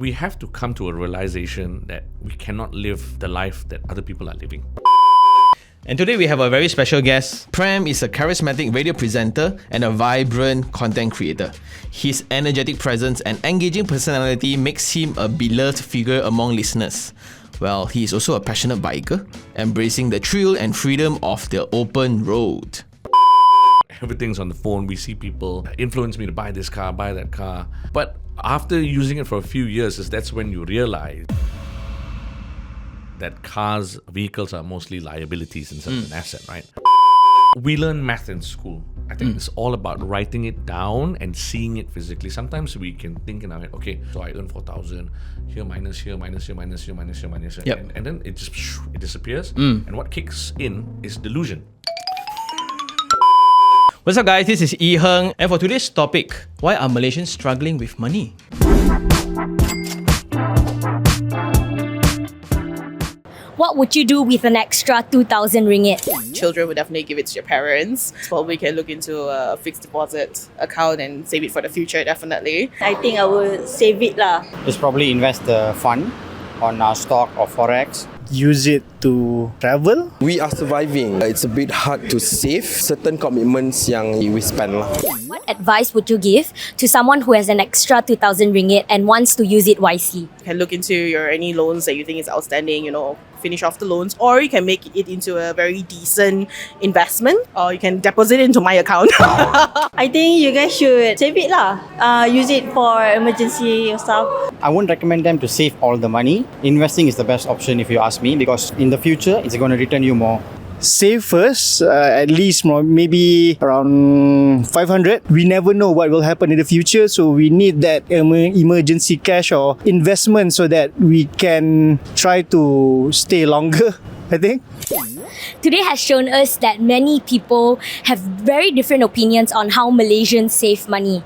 we have to come to a realization that we cannot live the life that other people are living. And today we have a very special guest. Prem is a charismatic radio presenter and a vibrant content creator. His energetic presence and engaging personality makes him a beloved figure among listeners. Well, he is also a passionate biker, embracing the thrill and freedom of the open road. Everything's on the phone. We see people influence me to buy this car, buy that car. But after using it for a few years, that's when you realize that vehicles are mostly liabilities instead of an asset, right? We learn math in school. I think it's all about writing it down and seeing it physically. Sometimes we can think in our head, okay, so I earn 4,000, here minus, here minus, here minus, here minus, here minus, Yep. and then it just it disappears. And what kicks in is delusion. What's up, guys? This is iherng, and for today's topic, why are Malaysians struggling with money? What would you do with an extra 2,000 ringgit? Children would definitely give it to your parents. Probably can look into a fixed deposit account and save it for the future, definitely. I think I will save it lah. Just probably invest the fund on our stock or forex. Use it to travel. We are surviving. It's a bit hard to save certain commitments yang we spend lah. What advice would you give to someone who has an extra 2,000 ringgit and wants to use it wisely? You can look into any loans that you think is outstanding, finish off the loans, or you can make it into a very decent investment, or you can deposit it into my account. I think you guys should save it lah. Use it for emergency or stuff. I won't recommend them to save all the money. Investing is the best option if you ask me, because in the future, it's going to return you more. Save first, at least maybe around 500. We never know what will happen in the future, so we need that emergency cash or investment so that we can try to stay longer, I think. Today has shown us that many people have very different opinions on how Malaysians save money.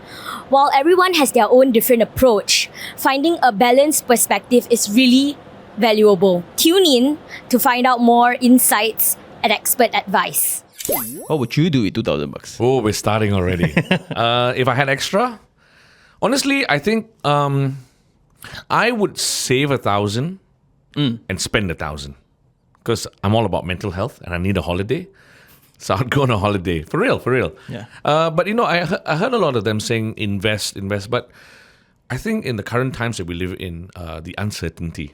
While everyone has their own different approach, finding a balanced perspective is really valuable. Tune in to find out more insights and expert advice. What would you do with 2,000 bucks? Oh, we're starting already. If I had extra, honestly, I think I would save 1,000 and spend 1,000, because I'm all about mental health and I need a holiday. So I'd go on a holiday. For real. Yeah. But I heard a lot of them saying invest. But I think in the current times that we live in, the uncertainty,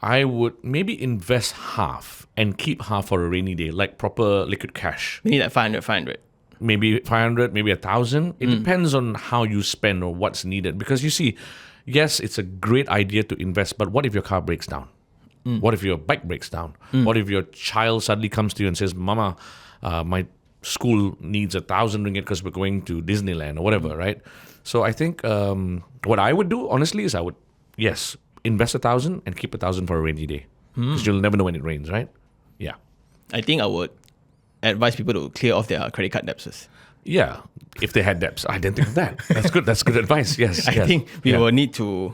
I would maybe invest half and keep half for a rainy day, like proper liquid cash. We need like 500. Maybe 500, maybe 1,000. It depends on how you spend or what's needed. Because you see, yes, it's a great idea to invest, but what if your car breaks down? What if your bike breaks down? What if your child suddenly comes to you and says, Mama, my school needs 1,000 ringgit because we're going to Disneyland or whatever, right? So I think what I would do, honestly, is I would, yes, invest 1,000 and keep 1,000 for a rainy day. Because you'll never know when it rains, right? Yeah. I think I would advise people to clear off their credit card debts first. Yeah, if they had debts. I didn't think of that. That's good advice, yes. I think we will need to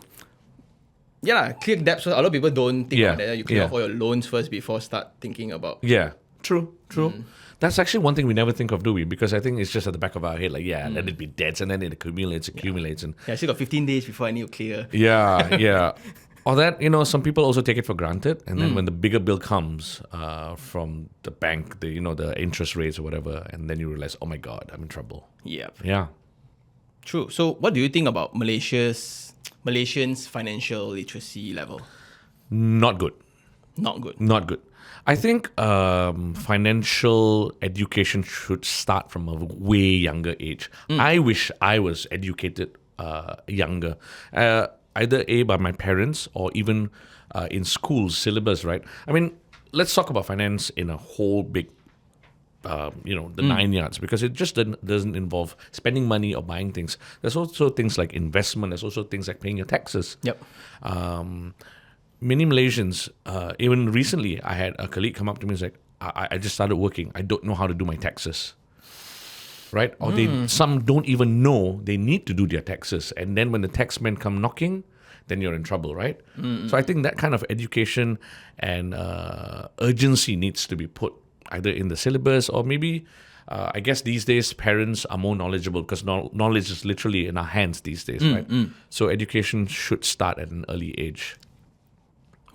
clear debts first. A lot of people don't think about that. You clear off all your loans first before start thinking about... Yeah, true. That's actually one thing we never think of, do we? Because I think it's just at the back of our head, like, let it be debts, and then it accumulates. And I still got 15 days before I need to clear. Yeah. Or that, some people also take it for granted, and then when the bigger bill comes from the bank, the interest rates or whatever, and then you realize, oh my God, I'm in trouble. Yeah. True. So what do you think about Malaysians' financial literacy level? Not good. I think financial education should start from a way younger age. I wish I was educated younger. Either by my parents or even in school's syllabus, right? I mean, let's talk about finance in a whole big, the 9 yards, because it just doesn't involve spending money or buying things. There's also things like investment. There's also things like paying your taxes. Yep. Many Malaysians, even recently, I had a colleague come up to me and say, I just started working. I don't know how to do my taxes. Right? Or some don't even know they need to do their taxes. And then when the tax men come knocking, then you're in trouble, right? So I think that kind of education and urgency needs to be put either in the syllabus or maybe I guess these days parents are more knowledgeable because knowledge is literally in our hands these days, right? So education should start at an early age.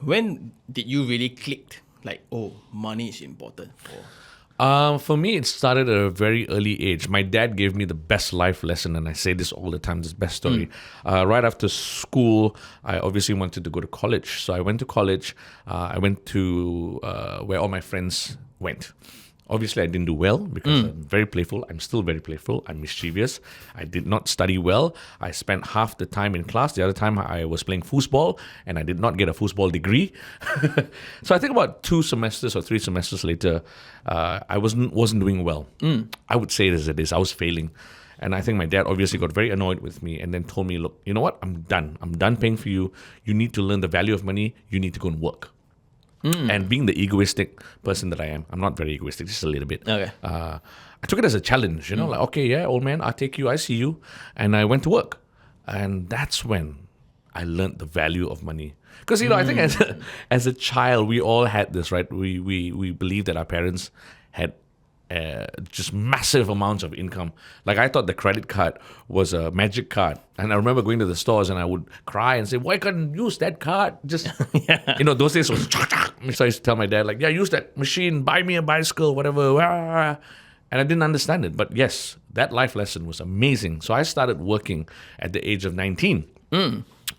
When did you really click? Like, oh, money is important. For me, it started at a very early age. My dad gave me the best life lesson, and I say this all the time, this best story. Right after school, I obviously wanted to go to college. So I went to college. I went to where all my friends went. Obviously, I didn't do well because I'm very playful. I'm still very playful. I'm mischievous. I did not study well. I spent half the time in class. The other time, I was playing foosball, and I did not get a foosball degree. So I think about 2 semesters or 3 semesters later, I wasn't doing well. I would say it as it is. I was failing. And I think my dad obviously got very annoyed with me and then told me, look, you know what? I'm done. I'm done paying for you. You need to learn the value of money. You need to go and work. And being the egoistic person that I am, I'm not very egoistic, just a little bit. Okay. I took it as a challenge, like, okay, yeah, old man, I'll take you, I see you. And I went to work. And that's when I learned the value of money. Because, I think as a child, we all had this, right? We believed that our parents had just massive amounts of income. Like I thought the credit card was a magic card. And I remember going to the stores and I would cry and say, why can't you use that card? Just, those days was, so I used to tell my dad, like, yeah, use that machine, buy me a bicycle, whatever. And I didn't understand it. But yes, that life lesson was amazing. So I started working at the age of 19.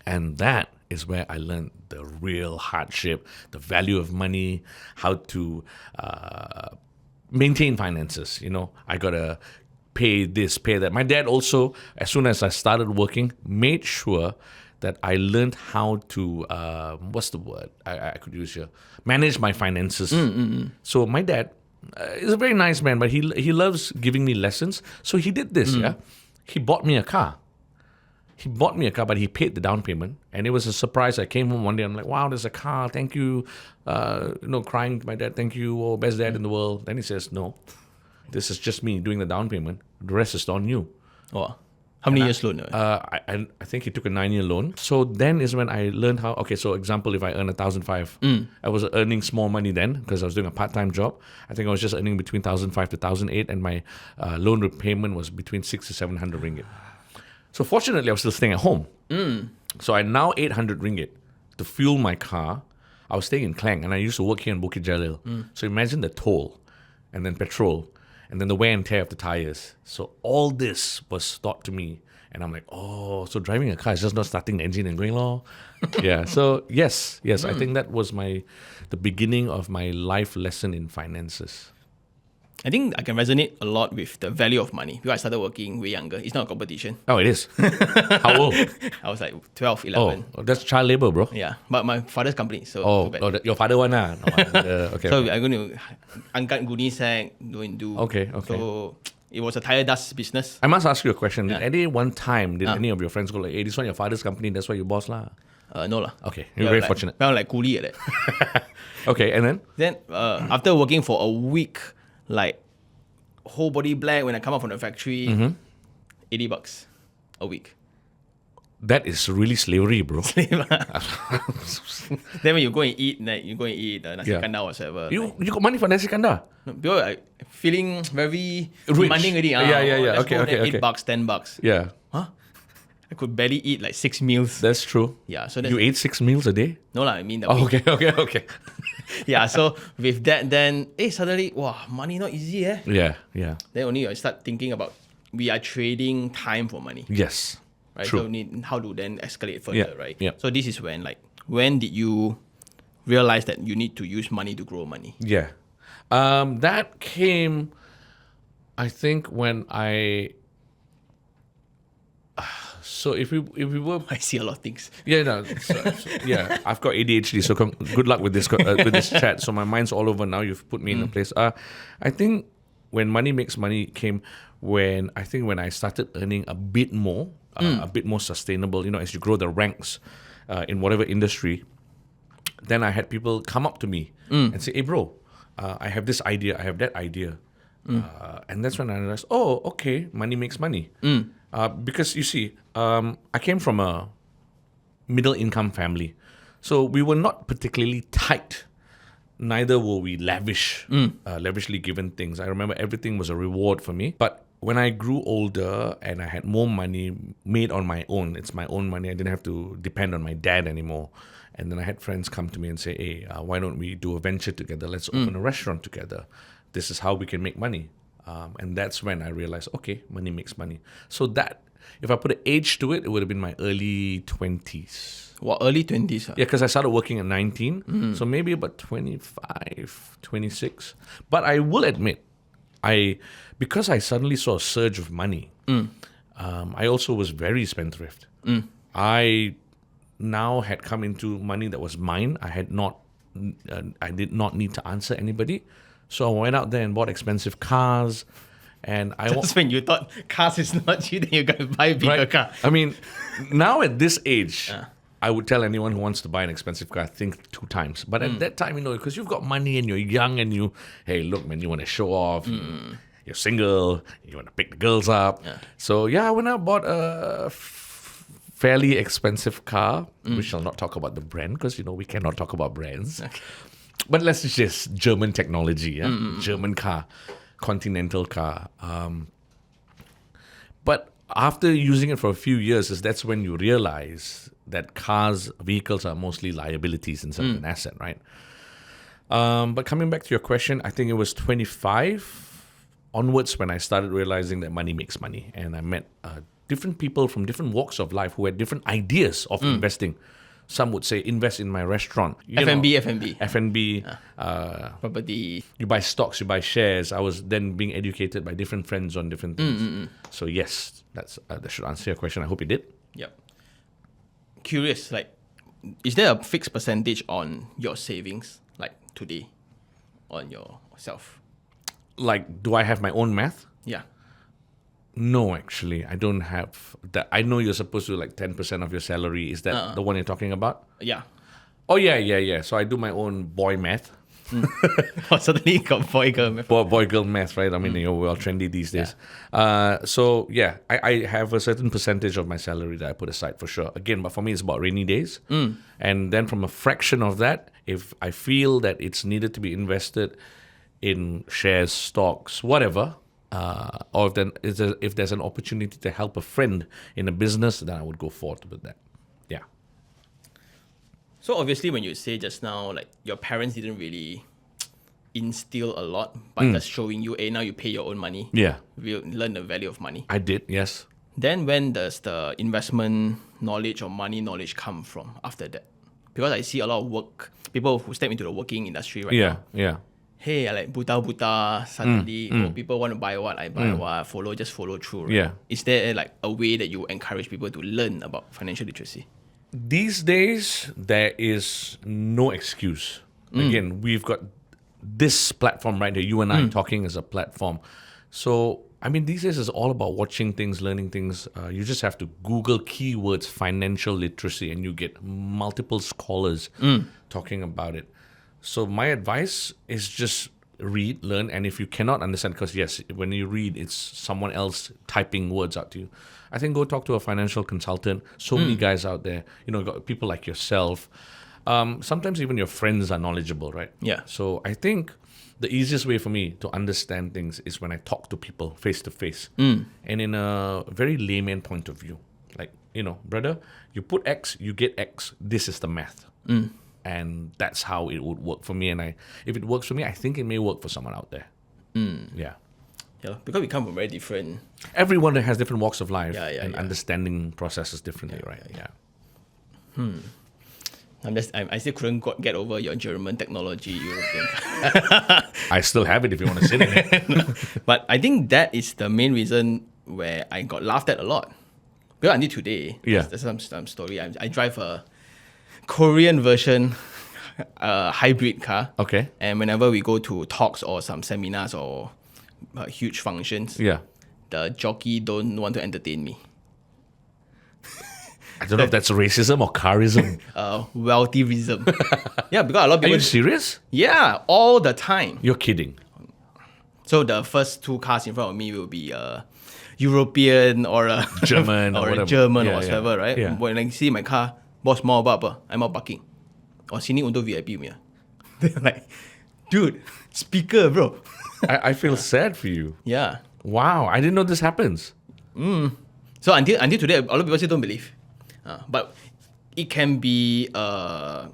And that is where I learned the real hardship, the value of money, how to maintain finances. I got to pay this, pay that. My dad also, as soon as I started working, made sure that I learned how to, what's the word I could use here? Manage my finances. So my dad is a very nice man, but he loves giving me lessons. So he did this, He bought me a car. But he paid the down payment. And it was a surprise. I came home one day, I'm like, wow, there's a car, thank you. Crying to my dad, thank you, oh, best dad in the world. Then he says, no, this is just me doing the down payment. The rest is on you. Oh, how many years loan? I think he took a 9-year loan. So then is when I learned how, okay, so example, if I earn 1,500, I was earning small money then because I was doing a part-time job. I think I was just earning between 1,500 to 1,800 and my loan repayment was between 600 to 700 ringgit. So fortunately, I was still staying at home. So I now 800 ringgit to fuel my car. I was staying in Klang and I used to work here in Bukit Jalil. So imagine the toll and then petrol and then the wear and tear of the tires. So all this was taught to me. And I'm like, oh, so driving a car is just not starting the engine and going, lor. Yeah, so yes, I think that was the beginning of my life lesson in finances. I think I can resonate a lot with the value of money because I started working way younger. It's not a competition. Oh, it is? How old? I was like 12, 11. Oh, that's child labor, bro. Yeah, but my father's company, so too bad. Your father one, ah? Okay. So I'm going to angkat guni sack, go and do. Okay. So it was a tire dust business. I must ask you a question. At any one time, did any of your friends go like, hey, this one your father's company, that's why you boss lah? No lah. Okay, you're very fortunate. I'm like coolie at that. Okay, and then? Then after working for a week, like whole body black when I come out from the factory, $80 a week. That is really slavery, bro. Then when you go and eat, like you go and eat nasi kandar or whatever. You got money for nasi kandar? No, because I feeling very rich. demanding already. Yeah. Okay. $8, $10. Yeah. Huh? I could barely eat like 6 meals. That's true. Yeah. So you ate 6 meals a day? No lah, I mean that. Okay. Yeah. So with that, then suddenly, wow, money not easy, eh? Yeah. Then only I start thinking about we are trading time for money. Yes. Right. True. So how to then escalate further, right? Yeah. So this is when did you realize that you need to use money to grow money? Yeah. That came, I think, when I. So if we were, I see a lot of things. Yeah, no, yeah, I've got ADHD, so good luck with this chat. So my mind's all over now. You've put me in a place. I think when money makes money came when I started earning a bit more sustainable. As you grow the ranks in whatever industry, then I had people come up to me and say, "Hey, bro, I have this idea. I have that idea," and that's when I realized, oh, okay, money makes money. Because you see, I came from a middle income family. So we were not particularly tight neither were we lavishly given things. I remember everything was a reward for me. But when I grew older and I had more money made on my own, it's my own money. I didn't have to depend on my dad anymore. And then I had friends come to me and say, hey, why don't we do a venture together? Let's open a restaurant together. This is how we can make money. And that's when I realized, okay, money makes money. So that, if I put an age to it, it would have been my early 20s. Well, early 20s. Yeah, because I started working at 19. So maybe about 25, 26. But I will admit, because I suddenly saw a surge of money, I also was very spendthrift. I now had come into money that was mine. I did not need to answer anybody. So I went out there and bought expensive cars. And That's when you thought cars is not cheap, then you're going to buy a bigger car. I mean, now at this age, I would tell anyone who wants to buy an expensive car, think 2 times. But at that time, because you've got money and you're young and hey, look, man, you want to show off. You're single. You want to pick the girls up. So, I went out and bought a fairly expensive car. We shall not talk about the brand because, we cannot talk about brands. Okay. But let's just German technology, German car, Continental car. But after using it for a few years, that's when you realize that vehicles are mostly liabilities instead of an asset, right? But coming back to your question, I think it was 25 onwards when I started realizing that money makes money. And I met different people from different walks of life who had different ideas of investing. Some would say invest in my restaurant. F&B. Property. You buy stocks, you buy shares. I was then being educated by different friends on different things. So yes, that should answer your question. I hope it did. Yep. Curious, is there a fixed percentage on your savings, today, on yourself? Do I have my own math? Yeah. No, actually, I don't have that. I know you're supposed to 10% of your salary. Is that the one you're talking about? Yeah. Oh, yeah. So I do my own boy math. Suddenly got boy-girl math. Boy-girl math, right? I mean, we're all trendy these days. So, I have a certain percentage of my salary that I put aside for sure. Again, but for me, it's about rainy days. And then from a fraction of that, if I feel that it's needed to be invested in shares, stocks, whatever, or if there's an opportunity to help a friend in a business, then I would go forward with that. Yeah. So obviously when you say just now, your parents didn't really instill a lot, but just showing you, now you pay your own money. Yeah. You learn the value of money. I did, yes. Then when does the investment knowledge or money knowledge come from after that? Because I see a lot of people who step into the working industry right now. Yeah. Hey, I like buta suddenly people want to buy what, I buy what, just follow through, right? Yeah. Is there a way that you encourage people to learn about financial literacy? These days, there is no excuse. Again, we've got this platform right here. You and I talking as a platform. So, I mean, these days it's all about watching things, learning things. You just have to Google keywords, financial literacy, and you get multiple scholars talking about it. So my advice is just read, learn, and if you cannot understand, because yes, when you read, it's someone else typing words out to you. I think go talk to a financial consultant. So many guys out there, got people like yourself. Sometimes even your friends are knowledgeable, right? Yeah. So I think the easiest way for me to understand things is when I talk to people face to face, and in a very layman point of view. Brother, you put X, you get X. This is the math. And that's how it would work for me. And if it works for me, I think it may work for someone out there. Yeah. Yeah, because we come from very different... Everyone has different walks of life and yeah. understanding processes differently, right? Yeah. I still couldn't get over your German technology European. I still have it if you want to sit in it. But I think that is the main reason where I got laughed at a lot. Because until today, there's some story. I drive a Korean version hybrid car. Okay. And whenever we go to talks or some seminars or huge functions, the jockey don't want to entertain me. I don't know if that's racism or carism. Wealthyism. Yeah, because a lot of people... Are you serious? Yeah, all the time. You're kidding. So the first 2 cars in front of me will be a European or a German or whatever. A German or whatever, right? Yeah. When I see my car, boss mau apa, I'm out parking. Or sini untuk VIP punya. They're like, dude, speaker, bro. I feel sad for you. Yeah. Wow, I didn't know this happens. So until today, a lot of people still don't believe. But it can be a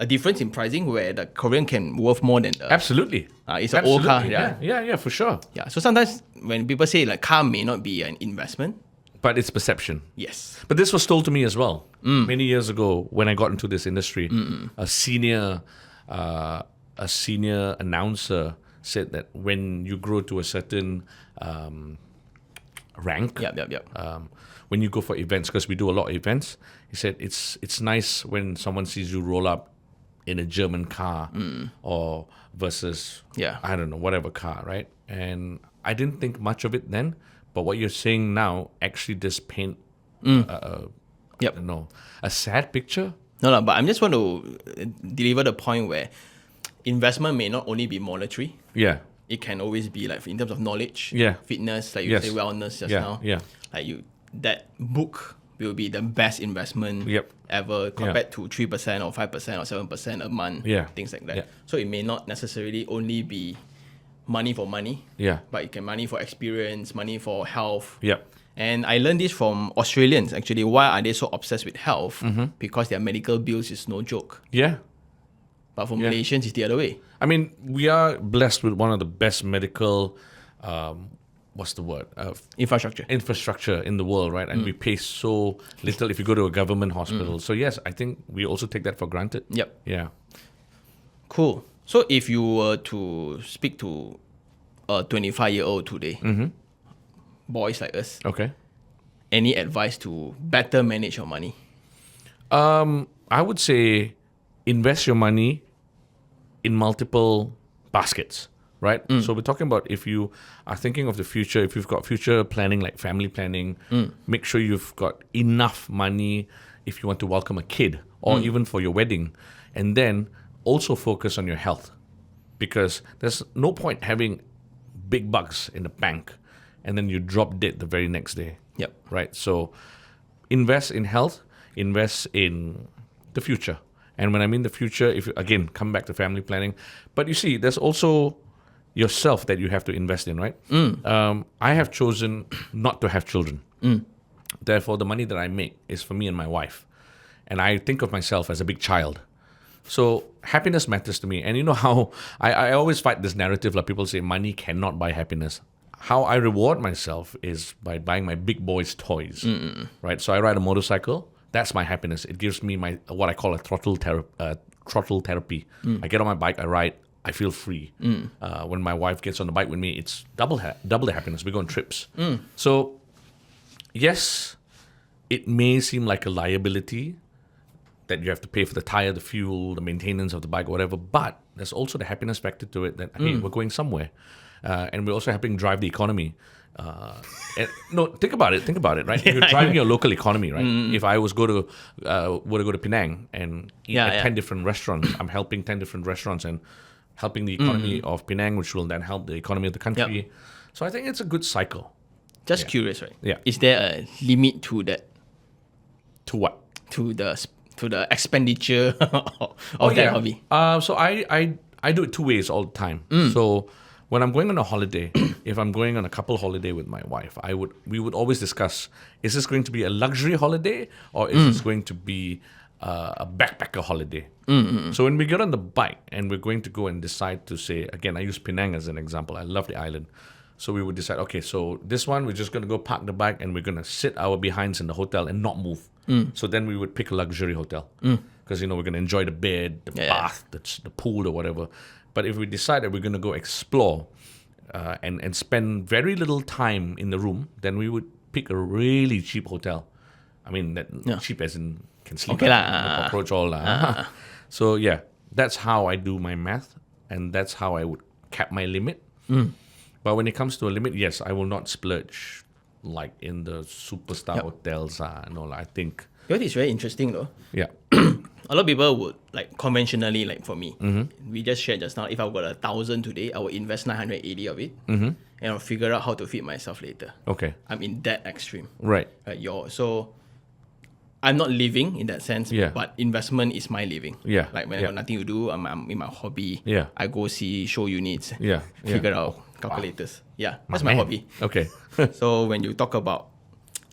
difference in pricing where the Korean can worth more than the... Absolutely. It's an old car. Absolutely. Yeah, for sure. Yeah. So sometimes when people say like car may not be an investment, But it's perception. yes. But this was told to me as well many years ago when I got into this industry. A senior announcer said that when you grow to a certain rank, Yep. when you go for events, because we do a lot of events, he said it's nice when someone sees you roll up in a German car or versus I don't know, whatever car, right? And I didn't think much of it then, but what you're saying now actually just paint a sad picture. No, but I'm just want to deliver the point where investment may not only be monetary. Yeah. It can always be like in terms of knowledge, Yeah. fitness, like you Yes. say, wellness just Yeah, now. yeah. Like that book will be the best investment Yep. ever compared to 3% or 5% or 7% a month. Yeah. Things like that. Yeah. So it may not necessarily only be money for money. Yeah. But it can money for experience, money for health. Yep. And I learned this from Australians actually. Why are they so obsessed with health? Because their medical bills is no joke. Yeah. But for Malaysians, it's the other way. I mean, we are blessed with one of the best medical, what's the word? Infrastructure. In the world, right? And we pay so little if you go to a government hospital. So yes, I think we also take that for granted. Yep. Yeah. Cool. So if you were to speak to a 25-year-old today, boys like us, Okay. any advice to better manage your money? I would say invest your money in multiple baskets, right? So we're talking about if you are thinking of the future, if you've got future planning like family planning, make sure you've got enough money if you want to welcome a kid or even for your wedding. And then also focus on your health, because there's no point having big bucks in the bank and then you drop dead the very next day. Yep. Right? So invest in health, invest in the future. And when I mean the future, if you, again, come back to family planning. But you see, there's also yourself that you have to invest in, right? I have chosen not to have children. Therefore, the money that I make is for me and my wife. And I think of myself as a big child. So happiness matters to me. And you know how I always fight this narrative, like people say money cannot buy happiness. How I reward myself is by buying my big boys' toys, right? So I ride a motorcycle. That's my happiness. It gives me my what I call a throttle therapy. I get on my bike, I ride, I feel free. When my wife gets on the bike with me, it's double the happiness. We go on trips. So yes, it may seem like a liability that you have to pay for the tire, the fuel, the maintenance of the bike, whatever. But there's also the happiness factor to it that hey, we're going somewhere, and we're also helping drive the economy. And, no, think about it, right? You're driving your local economy, right? If I were to go to Penang and eat at 10 different restaurants, I'm helping 10 different restaurants and helping the economy of Penang, which will then help the economy of the country. Yep. So I think it's a good cycle. Just curious, right? Yeah. Is there a limit to that? To what? To the expenditure of that hobby? So I do it two ways all the time. So when I'm going on a holiday, if I'm going on a couple holiday with my wife, we would always discuss, is this going to be a luxury holiday or is this going to be a backpacker holiday? So when we get on the bike and we're going to go and decide to say, again, I use Penang as an example. I love the island. So we would decide, okay, so this one, we're just going to go park the bike and we're going to sit our behinds in the hotel and not move. So then we would pick a luxury hotel because, we're going to enjoy the bed, the bath, the pool or whatever. But if we decide that we're going to go explore and spend very little time in the room, then we would pick a really cheap hotel. I mean, cheap as in can sleep no cockroach all. So yeah, that's how I do my math and that's how I would cap my limit. But when it comes to a limit, yes, I will not splurge like in the superstar hotels. No, I think. What is very interesting though. Yeah. A lot of people would, like conventionally, like for me, we just shared just now, if I've got 1,000 today, I will invest 980 of it and I'll figure out how to feed myself later. Okay. I'm in that extreme. Right. So I'm not living in that sense, Yeah. but investment is my living. Yeah, Like when I yeah. got nothing to do, I'm in my hobby. Yeah. I go see show units. Yeah, yeah. Figure out calculators. Yeah, that's my Man. hobby. Okay. So when you talk about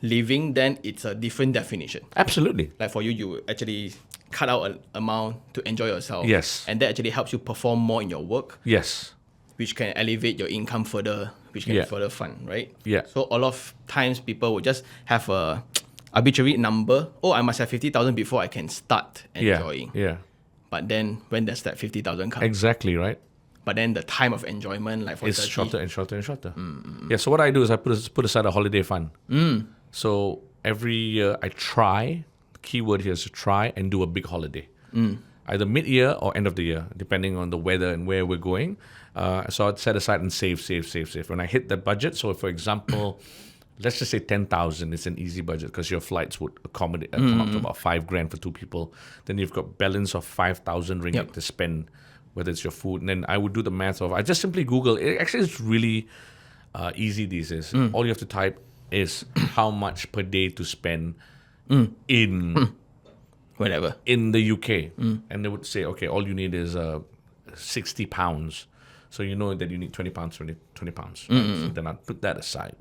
living, then it's a different definition. Absolutely. Like for you, you actually cut out an amount to enjoy yourself. Yes. And that actually helps you perform more in your work, Yes. which can elevate your income further, which can Yeah. further fund, right? Yeah. So a lot of times people would just have a arbitrary number. Oh, I must have 50,000 before I can start Yeah. enjoying. Yeah. But then when does that 50,000 come? Exactly, right? But then the time of enjoyment, like for It's 30, shorter and shorter and shorter. Yeah, so what I do is I put aside a holiday fund. So every year I try, the key word here is to try and do a big holiday. Either mid-year or end of the year, depending on the weather and where we're going. So I'd set aside and save. When I hit that budget, so for example, let's just say 10,000 is an easy budget because your flights would accommodate come up to about $5,000 for 2 people. Then you've got balance of 5,000 ringgit Yep. to spend, whether it's your food. And then I would do the math of, I just simply Google. Actually, it's really easy these days. All you have to type is how much per day to spend in whatever. in the UK. And they would say, okay, all you need is 60 pounds. So you know that you need 20 pounds, 20 pounds. Right? So then I'd put that aside.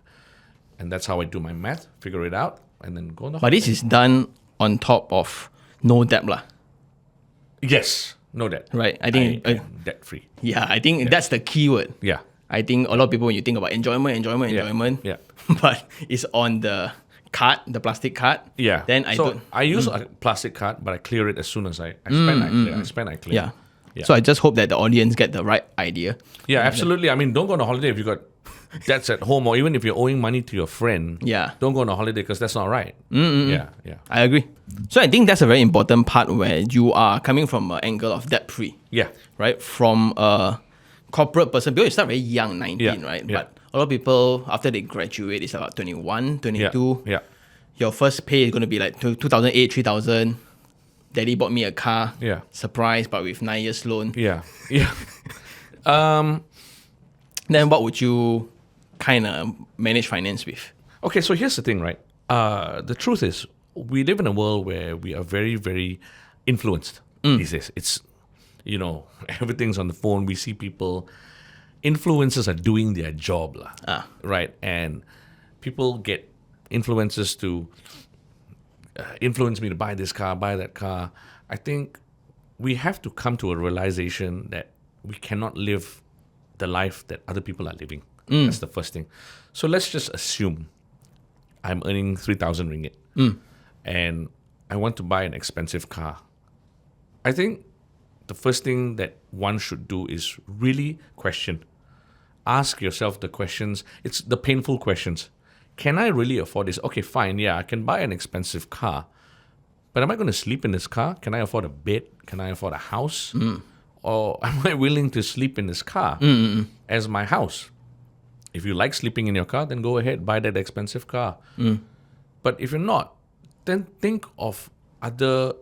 And that's how I do my math, figure it out, and then go on the But this is done on top of no debt lah. Yes, no debt. Right, I think- I am debt-free. Yeah, I think that's the key word. Yeah. I think a lot of people, when you think about enjoyment, Yeah. but it's on the card, the plastic card. Yeah. Then I so don't. I use a plastic card, but I clear it as soon as I spend, I clear. I spend, I clear. Yeah. Yeah. So I just hope that the audience get the right idea. Yeah, absolutely. I mean, don't go on a holiday if you got debts at home, or even if you're owing money to your friend. Yeah. Don't go on a holiday because that's not right. Yeah, yeah. I agree. So I think that's a very important part where you are coming from an angle of debt free. Yeah. Right? From a corporate person, because you start very young, 19, Yeah, right? yeah. But a lot of people, after they graduate, it's about 21, 22. Yeah. Your first pay is going to be like 2008, 3000. Daddy bought me a car. Yeah. Surprise, but with 9 years loan. Yeah. Yeah. Then what would you kind of manage finance with? Okay, so here's the thing, right? The truth is, we live in a world where we are very, very influenced these days. It's, everything's on the phone. We see people, influencers are doing their job, right? And people get influencers to influence me to buy this car, buy that car. I think we have to come to a realization that we cannot live the life that other people are living. That's the first thing. So let's just assume I'm earning 3,000 ringgit and I want to buy an expensive car. I think the first thing that one should do is really question. Ask yourself the questions. It's the painful questions. Can I really afford this? Okay, fine. Yeah, I can buy an expensive car. But am I going to sleep in this car? Can I afford a bed? Can I afford a house? Or am I willing to sleep in this car as my house? If you like sleeping in your car, then go ahead, buy that expensive car. But if you're not, then think of other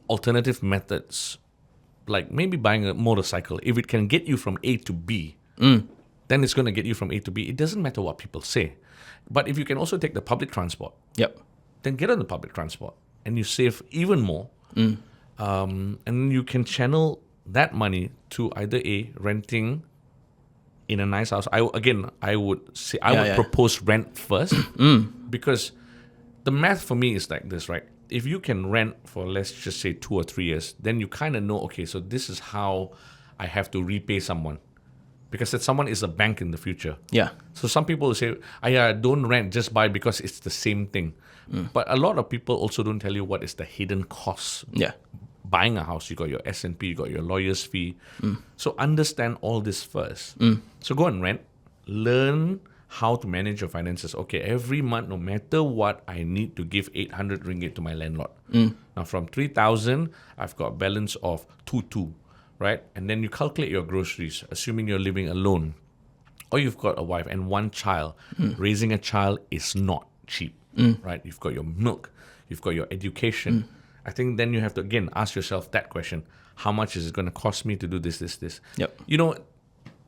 alternative methods, like maybe buying a motorcycle. If it can get you from A to B, then it's going to get you from A to B. It doesn't matter what people say. But if you can also take the public transport, Yep. then get on the public transport and you save even more. And you can channel that money to either renting in a nice house. I would say I would propose rent first because the math for me is like this, right? If you can rent for, let's just say 2 or 3 years, then you kind of know, okay, so this is how I have to repay someone, because that someone is a bank in the future. Yeah. So some people will say, don't rent, just buy because it's the same thing. But a lot of people also don't tell you what is the hidden costs. Yeah. Buying a house, you got your S&P, you got your lawyer's fee. So understand all this first. So go and rent, learn how to manage your finances. Okay, every month, no matter what, I need to give 800 ringgit to my landlord. Now from 3,000, I've got balance of 2,200, right? And then you calculate your groceries, assuming you're living alone, or you've got a wife and 1 child. Raising a child is not cheap, right? You've got your milk, you've got your education. I think then you have to, again, ask yourself that question. How much is it going to cost me to do this? Yep.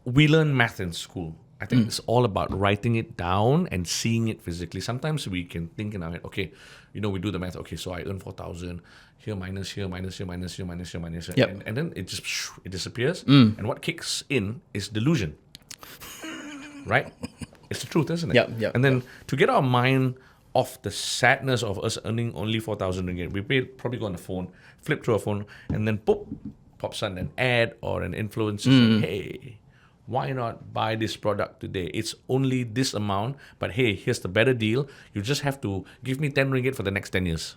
We learn math in school. I think it's all about writing it down and seeing it physically. Sometimes we can think in our head, okay, we do the math. Okay, so I earn 4,000. Here minus here, minus here, minus here, minus here, minus here. Yep. And then it just it disappears. And what kicks in is delusion. Right? It's the truth, isn't it? Yep. And then to get our mind off the sadness of us earning only 4,000 ringgit, we probably go on the phone, flip through a phone, and then pops on an ad or an influencer saying, hey, why not buy this product today? It's only this amount, but hey, here's the better deal. You just have to give me 10 ringgit for the next 10 years.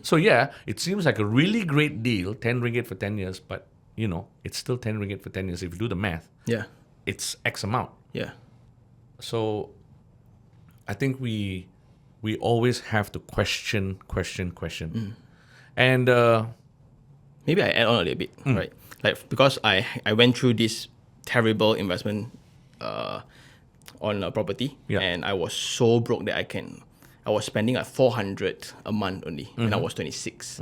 So yeah, it seems like a really great deal, 10 ringgit for 10 years, but it's still 10 ringgit for 10 years. If you do the math, it's X amount. Yeah. So I think we always have to question. And Maybe I add on a little bit, right? Like, because I went through this terrible investment on a property, and I was so broke that I was spending like 400 a month only when I was 26,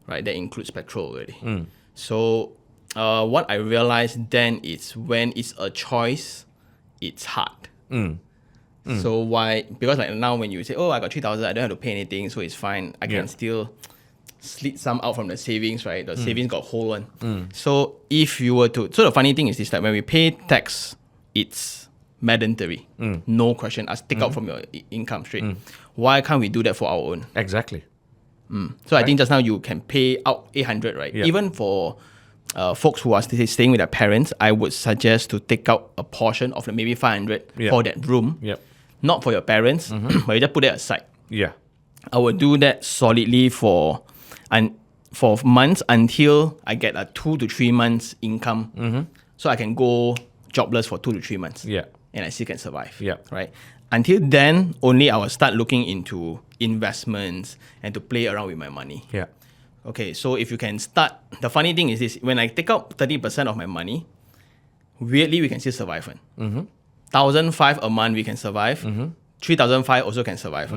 right? That includes petrol already. So what I realized then is when it's a choice, it's hard. So why? Because like now when you say, oh, I got 3,000, I don't have to pay anything, so it's fine. I can still slit some out from the savings, right? The savings got hold on. So if you were to, so the funny thing is this, that when we pay tax, it's mandatory. No question asked, take out from your income straight. Why can't we do that for our own? exactly. So I think just now you can pay out 800, right? Yeah. Even for folks who are staying with their parents, I would suggest to take out a portion of maybe 500 for that room. Yep. Not for your parents, but you just put it aside. Yeah. I would do that solidly for months until I get a 2 to 3 months income. So I can go jobless for 2 to 3 months. Yeah. And I still can survive. Yeah. Right? Until then, only I will start looking into investments and to play around with my money. Yeah. Okay, so if you can start, the funny thing is this, when I take out 30% of my money, weirdly we can still survive. 1,500 a month we can survive. 3,500 also can survive.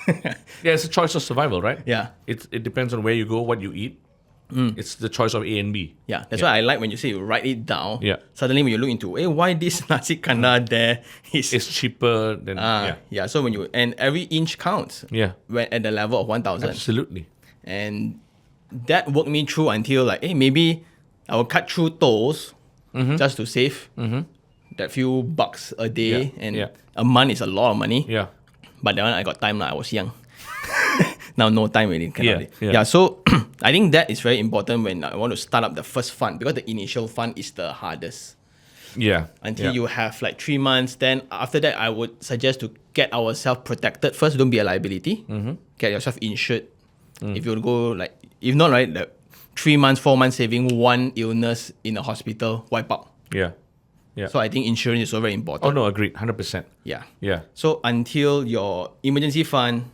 Yeah, it's a choice of survival, right? Yeah. It depends on where you go, what you eat. It's the choice of A and B. Yeah, that's why I like when you say you write it down. Yeah. Suddenly when you look into, hey, why this nasi kandar there is... It's cheaper than... yeah, so when you... And every inch counts. Yeah. When at the level of 1,000. Absolutely. And that worked me through until like, hey, maybe I will cut through tolls just to save that few bucks a day. And a month is a lot of money. Yeah. But that one I got time now. I was young. Now no time really. Yeah. So I think that is very important when I want to start up the first fund, because the initial fund is the hardest. Yeah. Until you have like 3 months, then after that I would suggest to get ourselves protected. First, don't be a liability. Get yourself insured. If you go like, if not, right, the 3 months, 4 months saving, one illness in a hospital, wipe out. Yeah. Yeah. So I think insurance is so very important. Oh no, agreed. 100%. Yeah. Yeah. So until your emergency fund,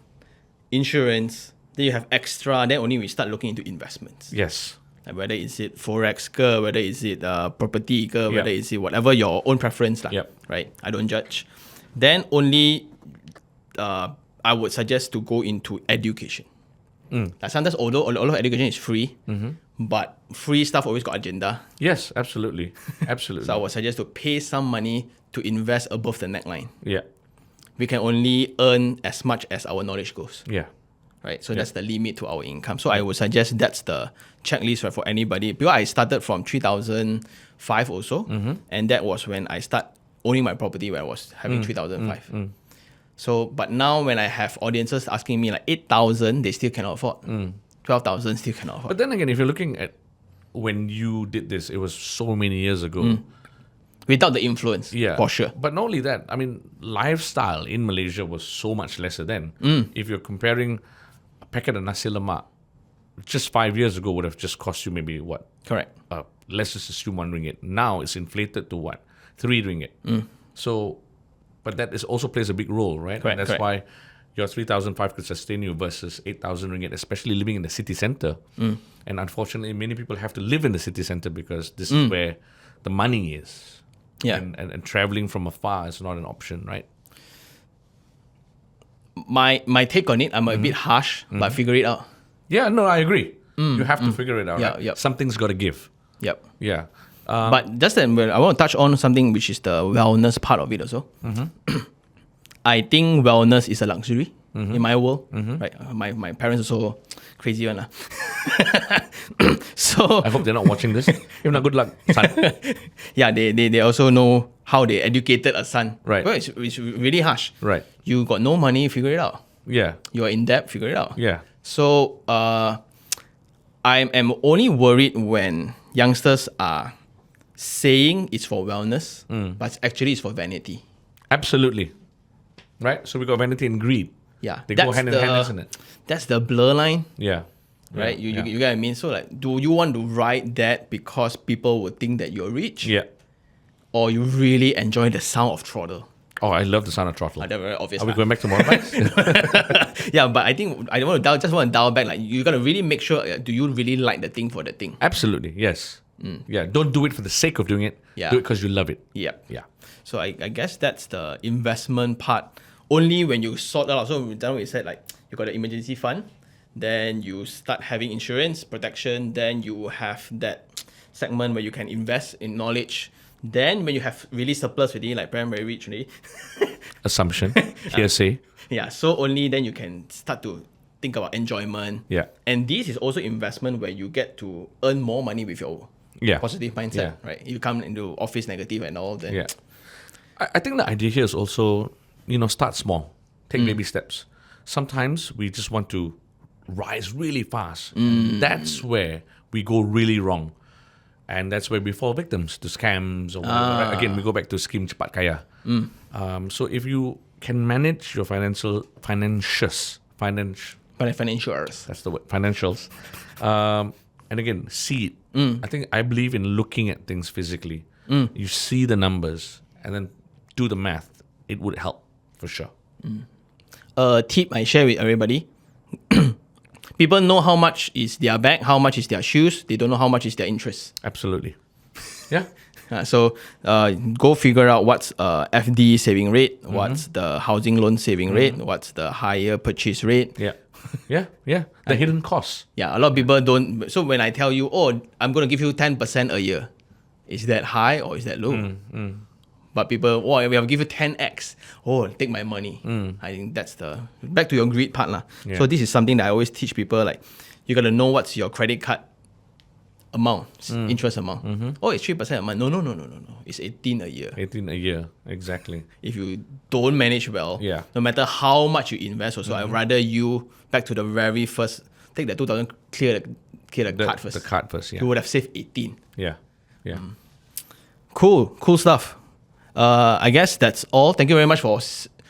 insurance, then you have extra, then only we start looking into investments. Yes. Like whether is it forex ke, whether is it property ke, whether is it whatever your own preference lah. Right? I don't judge. Then only I would suggest to go into education. Like sometimes although a lot of education is free, but free stuff always got agenda. Yes, absolutely. Absolutely. So I would suggest to pay some money to invest above the neckline. Yeah. We can only earn as much as our knowledge goes. Yeah. Right? So that's the limit to our income. So I would suggest that's the checklist, right, for anybody. Because I started from 2005 also, and that was when I start owning my property where I was having 3005. So, but now when I have audiences asking me like 8,000, they still cannot afford. 12,000 still cannot afford. But then again, if you're looking at when you did this, it was so many years ago. Without the influence, for sure. But not only that, I mean, lifestyle in Malaysia was so much lesser then. If you're comparing a packet of nasi lemak, just 5 years ago would have just cost you maybe what? Correct. Let's just assume 1 ringgit. Now it's inflated to what? 3 ringgit. So, but that is also plays a big role, right? Correct, and that's why your 3,500 could sustain you versus 8,000 ringgit, especially living in the city center. And unfortunately, many people have to live in the city center because this is where the money is. Yeah. And traveling from afar is not an option, right? My take on it, I'm a bit harsh, but figure it out. Yeah, no, I agree. You have to figure it out. Yeah, right? yep. Something's got to give. Yep. Yeah. But just then, I want to touch on something which is the wellness part of it also. I think wellness is a luxury in my world. Right? My parents also crazy one. So I hope they're not watching this. If not, good luck, son. yeah, they also know how they educated a son. Right. Well, it's really harsh. Right. You got no money, figure it out. Yeah. You are in debt, figure it out. Yeah. So I am only worried when youngsters are saying it's for wellness, but actually it's for vanity. Absolutely. Right? So we got vanity and greed. Yeah. They go hand in hand, isn't it? That's the blur line. Yeah. Right? Yeah. You get what I mean? So like, do you want to ride that because people would think that you're rich? Yeah. Or you really enjoy the sound of throttle? Oh, I love the sound of throttle. That's very obvious. Are we going back to motorbikes? Yeah, but I think I want to dial back. Like, you gotta really make sure. Do you really like the thing for the thing? Absolutely. Yes. Yeah. Don't do it for the sake of doing it. Yeah. Do it because you love it. Yep. Yeah. So I guess that's the investment part. Only when you sort out. So then we said like you got an emergency fund, then you start having insurance protection, then you have that segment where you can invest in knowledge. Then when you have really surplus already, like Prem very rich already, Assumption. Hearsay. yeah. So only then you can start to think about enjoyment. Yeah. And this is also investment where you get to earn more money with your Yeah. positive mindset, Yeah. right? You come into office negative and all that. Yeah. I think the idea here is also, start small. Take baby steps. Sometimes we just want to rise really fast. And that's where we go really wrong. And that's where we fall victims to scams or whatever. Right? Again, we go back to scheme cepat kaya. So if you can manage your financials, that's the word, financials. And again, see it. I believe in looking at things physically. You see the numbers and then do the math. It would help for sure. A tip I share with everybody. People know how much is their bag, how much is their shoes. They don't know how much is their interest. Absolutely. Yeah. So go figure out what's FD saving rate, what's the housing loan saving rate, what's the higher purchase rate. Yeah. The hidden costs. Yeah, a lot of people don't. So when I tell you, oh, I'm going to give you 10% a year, is that high or is that low? But people, oh, we have give you 10x. Oh, take my money. I think that's the back to your greed part lah. Yeah. So this is something that I always teach people. Like, you got to know what's your credit card amount, interest amount. Oh, it's 3% a month. No. It's 18 a year. 18 a year. Exactly. If you don't manage well, Yeah. no matter how much you invest, also, I'd rather you back to the very first, take the 2,000, clear the card first. The card first, yeah. You would have saved 18. Yeah. Cool stuff. I guess that's all. Thank you very much for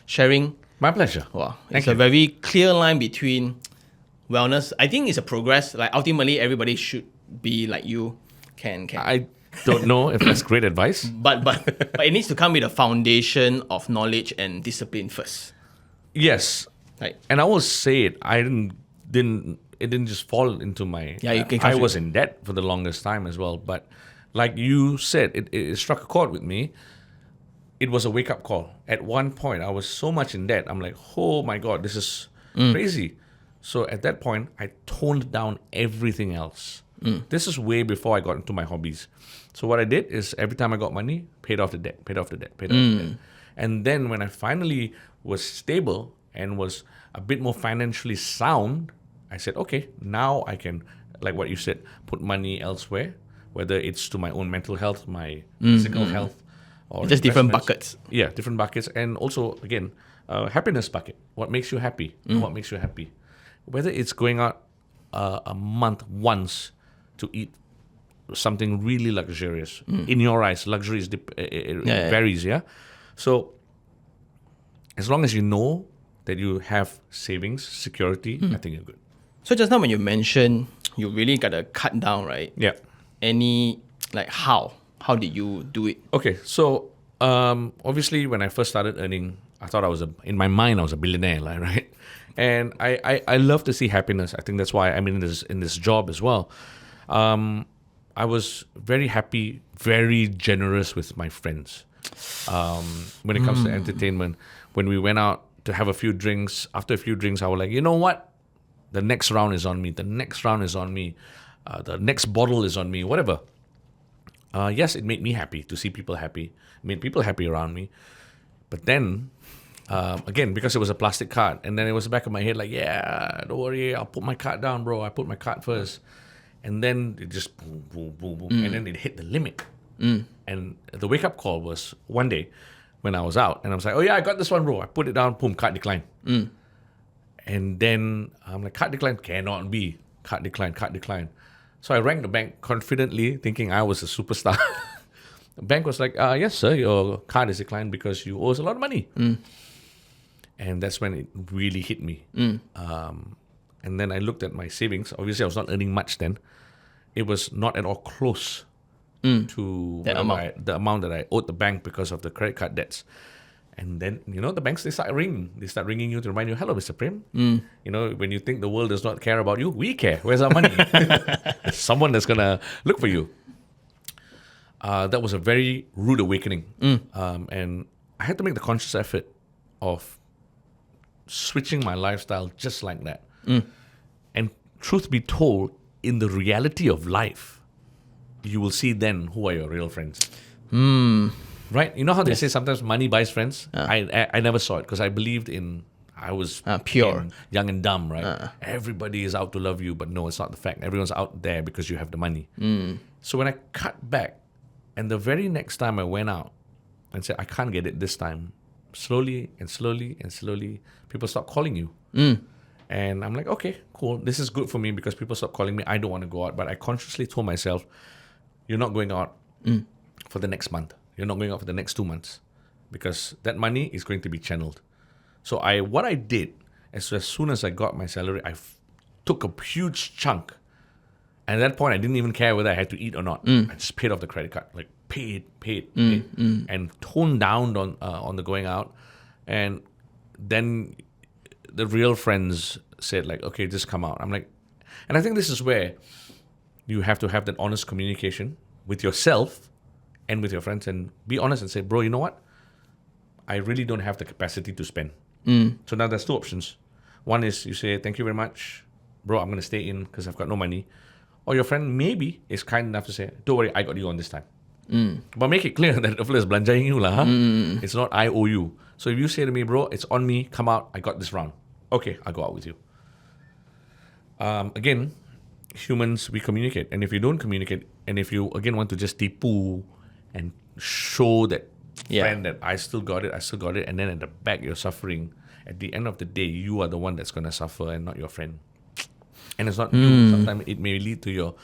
sharing. My pleasure. Wow, Thank it's you. a very clear line between wellness. I think it's a progress. Like, ultimately, everybody should be like you. Can. I don't know if that's great advice. But it needs to come with a foundation of knowledge and discipline first. Yes. Right. And I will say it. It didn't just fall into my. Yeah, you can I was in debt for the longest time as well. But like you said, it struck a chord with me. It was a wake up call. At one point, I was so much in debt. I'm like, oh my God, this is crazy. So at that point, I toned down everything else. This is way before I got into my hobbies. So what I did is every time I got money, paid off the debt. And then when I finally was stable and was a bit more financially sound, I said, okay, now I can, like what you said, put money elsewhere, whether it's to my own mental health, my physical health, or Just different investments. buckets. Yeah, different buckets. And also, again, happiness bucket. What makes you happy? What makes you happy? Whether it's going out a month once to eat something really luxurious. In your eyes, luxury is varies, yeah? So, as long as you know that you have savings, security, I think you're good. So just now when you mentioned you really got to cut down, right? Yeah. How did you do it? Okay, so obviously when I first started earning, I thought in my mind I was a billionaire, like, right? And I love to see happiness. I think that's why I'm in this job as well. I was very happy, very generous with my friends. When it comes to entertainment, when we went out to have a few drinks, after a few drinks, I was like, you know what? The next round is on me. The next round is on me. The next bottle is on me. Whatever. Yes, it made me happy to see people happy. It made people happy around me. But then, again, because it was a plastic card, and then it was the back of my head like, yeah, don't worry, I'll put my card down, bro. I put my card first. And then it just boom, boom, boom, boom. And then it hit the limit. And the wake-up call was one day when I was out, and I was like, oh yeah, I got this one, bro. I put it down, boom, card decline. And then I'm like, card decline cannot be. Card decline. So I rang the bank confidently, thinking I was a superstar. The bank was like, yes, sir, your card is declined because you owe us a lot of money. And that's when it really hit me. And then I looked at my savings. Obviously, I was not earning much then. It was not at all close to That the amount that I owed the bank because of the credit card debts. And then, the banks, they start ringing. They start ringing you to remind you, hello, Mr. Prem. When you think the world does not care about you, we care. Where's our money? There's someone that's going to look for you. That was a very rude awakening. And I had to make the conscious effort of switching my lifestyle just like that. And truth be told, in the reality of life, you will see then who are your real friends. Right? You know how they say sometimes money buys friends? I never saw it because I believed in, I was pure. Young and dumb, right? Everybody is out to love you, but no, it's not the fact. Everyone's out there because you have the money. So when I cut back, and the very next time I went out and said, I can't get it this time, slowly, people start calling you. And I'm like, okay, cool. This is good for me because people stop calling me. I don't want to go out. But I consciously told myself, you're not going out for the next month. You're not going out for the next 2 months because that money is going to be channeled. So what I did, as soon as I got my salary, I took a huge chunk. And at that point, I didn't even care whether I had to eat or not. I just paid off the credit card, like paid, and toned down on the going out. And then the real friends said like, okay, just come out. I'm like, and I think this is where you have to have that honest communication with yourself and with your friends and be honest and say, bro, you know what? I really don't have the capacity to spend. So now there's two options. One is you say, thank you very much, bro, I'm going to stay in because I've got no money. Or your friend maybe is kind enough to say, don't worry, I got you on this time. But make it clear that the fellow is belanjaing you lah. It's not I owe you. So if you say to me, bro, it's on me, come out, I got this round. Okay, I'll go out with you. Again, humans, we communicate. And if you don't communicate, and if you, again, want to just tipu and show that friend that I still got it, and then at the back you're suffering, at the end of the day, you are the one that's going to suffer and not your friend. And it's not you. Sometimes it may lead to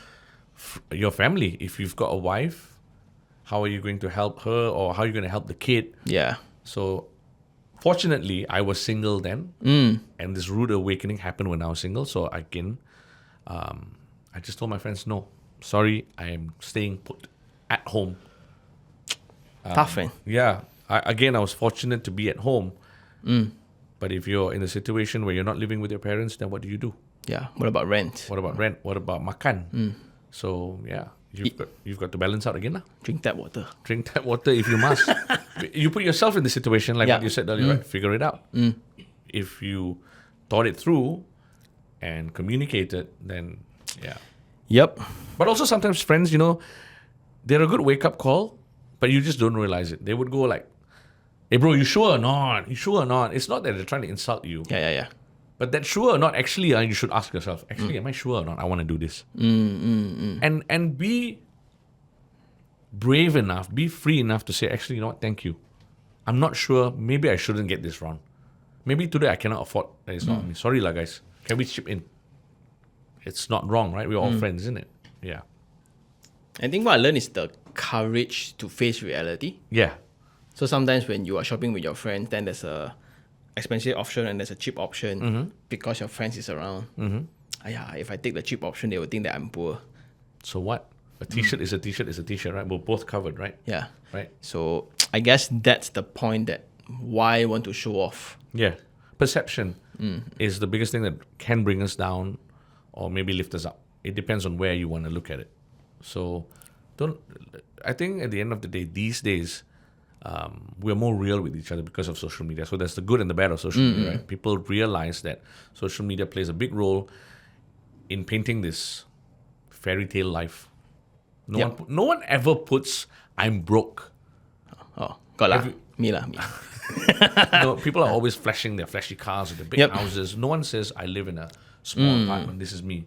your family. If you've got a wife, how are you going to help her or how are you going to help the kid? Yeah. So fortunately, I was single then. And this rude awakening happened when I was single. So again, I just told my friends, no, sorry, I am staying put at home. Tough, man. Yeah. I was fortunate to be at home. But if you're in a situation where you're not living with your parents, then what do you do? Yeah. What about rent? What about rent? What about makan? So yeah, you've got to balance out again lah. Drink tap water. Drink tap water if you must. You put yourself in the situation like what you said earlier, right? Figure it out. If you thought it through and communicated, then yeah. Yep. But also sometimes friends, they're a good wake-up call, but you just don't realize it. They would go like, hey bro, you sure or not? You sure or not? It's not that they're trying to insult you. Yeah. But that sure or not, actually, you should ask yourself, actually, am I sure or not I want to do this? And be brave enough, be free enough to say, actually, you know what, thank you. I'm not sure, maybe I shouldn't get this wrong. Maybe today I cannot afford, it's not me. Sorry lah guys, can we chip in? It's not wrong, right? We're all friends, isn't it? Yeah. I think what I learned is the courage to face reality. Yeah. So sometimes when you are shopping with your friends, then there's a expensive option and there's a cheap option because your friends is around. If I take the cheap option, they will think that I'm poor. So what? A t-shirt is a t-shirt is a t-shirt, right? We're both covered, right? Yeah. Right. So I guess that's the point that why I want to show off. Yeah. Perception is the biggest thing that can bring us down or maybe lift us up. It depends on where you want to look at it. So I think at the end of the day, these days, we're more real with each other because of social media. So there's the good and the bad of social media, right? People realize that social media plays a big role in painting this fairy tale life. No one ever puts I'm broke. Oh, got lah. Me. People are always flashing their flashy cars with the big houses. No one says I live in a small apartment. This is me.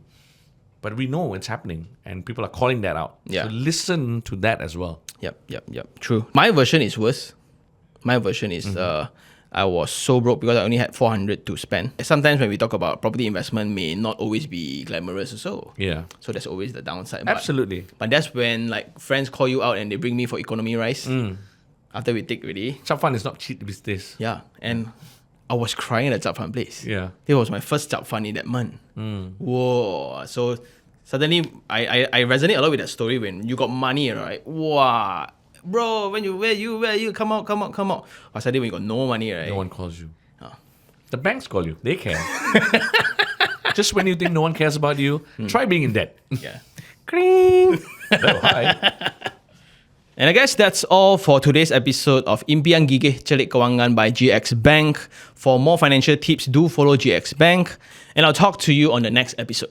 But we know it's happening, and people are calling that out. Yeah. So listen to that as well. Yep. True. My version is worse. My version is I was so broke because I only had 400 to spend. Sometimes when we talk about property investment, may not always be glamorous also. Yeah. So that's always the downside. Absolutely. But that's when like friends call you out and they bring me for economy rice. After we take already. Chap fund is not cheap these days. Yeah. And I was crying at the chap fund place. Yeah. It was my first chap fund in that month. Whoa. So suddenly I resonate a lot with that story when you got money, right? Wow. Bro, where you come out. Or suddenly when you got no money, right? No one calls you. The banks call you. They care. Just when you think no one cares about you, try being in debt. Yeah. Kring. Oh, hi. And I guess that's all for today's episode of Impian Gigih Celik Kewangan by GX Bank. For more financial tips, do follow GX Bank. And I'll talk to you on the next episode.